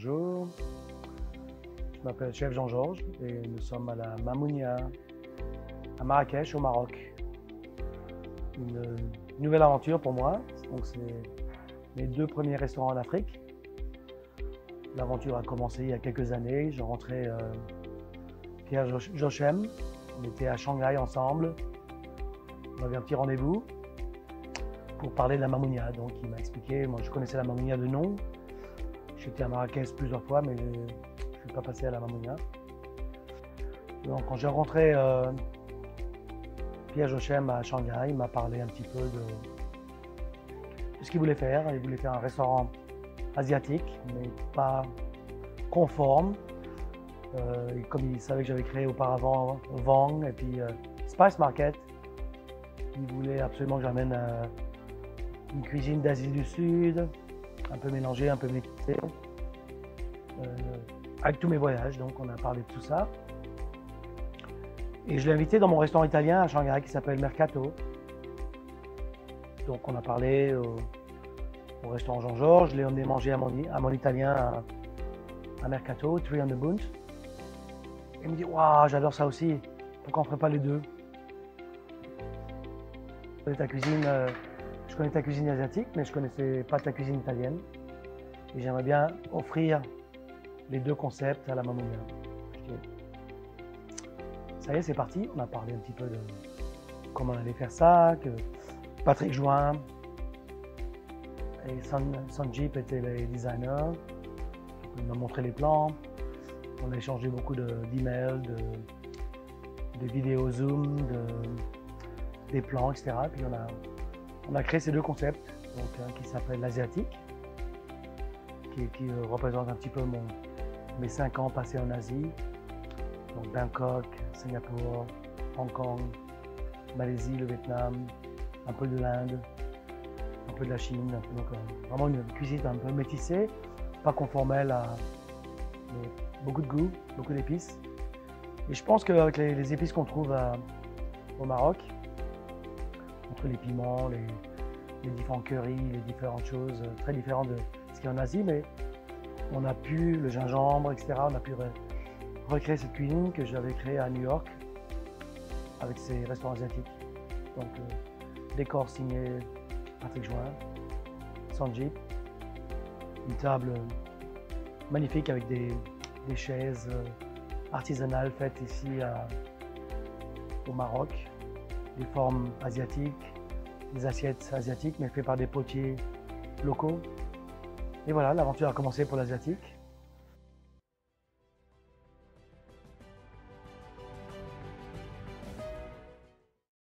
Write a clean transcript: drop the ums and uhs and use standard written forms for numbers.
Bonjour, je m'appelle Chef Jean-Georges et nous sommes à la Mamounia à Marrakech au Maroc. Une nouvelle aventure pour moi, donc c'est mes 2 premiers restaurants en Afrique. L'aventure a commencé il y a quelques années, j'ai rencontré Pierre Jochem, on était à Shanghai ensemble, on avait un petit rendez-vous pour parler de la Mamounia, donc il m'a expliqué, moi je connaissais la Mamounia de nom. J'étais à Marrakech plusieurs fois, mais je ne suis pas passé à la Mamounia. Donc, quand j'ai rencontré Pierre Jochem à Shanghai, il m'a parlé un petit peu de ce qu'il voulait faire. Il voulait faire un restaurant asiatique, mais pas conforme. Comme il savait que j'avais créé auparavant Vang et puis Spice Market, il voulait absolument que j'amène une cuisine d'Asie du Sud, un peu mélangé, un peu mixé, avec tous mes voyages, donc on a parlé de tout ça. Et je l'ai invité dans mon restaurant italien à Shanghai qui s'appelle Mercato. Donc on a parlé au restaurant Jean-Georges, je l'ai emmené manger à mon italien à Mercato, Tree on the Bunt. Il me dit « Waouh, j'adore ça aussi, pourquoi on ne ferait pas les deux ?» Je connais ta cuisine asiatique, mais je ne connaissais pas ta cuisine italienne. Et j'aimerais bien offrir les 2 concepts à la Mamounia. Ça y est, c'est parti. On a parlé un petit peu de comment on allait faire ça, que Patrick Join et Sanjip étaient les designers. Il m'a montré les plans. On a échangé beaucoup d'emails, de vidéos Zoom, des plans, etc. Puis on a créé ces 2 concepts, donc qui s'appelle l'asiatique, qui représente un petit peu mes 5 ans passés en Asie, donc Bangkok, Singapour, Hong Kong, Malaisie, le Vietnam, un peu de l'Inde, un peu de la Chine, donc vraiment une cuisine un peu métissée, pas conformelle mais beaucoup de goût, beaucoup d'épices. Et je pense qu'avec les épices qu'on trouve au Maroc, entre les piments, les différents currys, les différentes choses très différentes de ce qu'il y a en Asie, mais on a pu, le gingembre, etc., on a pu recréer cette cuisine que j'avais créée à New York avec ces restaurants asiatiques. Donc, décor signé Patrick Join, Sanjip, une table magnifique avec des chaises artisanales faites ici au Maroc, des formes asiatiques, des assiettes asiatiques, mais faites par des potiers locaux. Et voilà, l'aventure a commencé pour l'asiatique.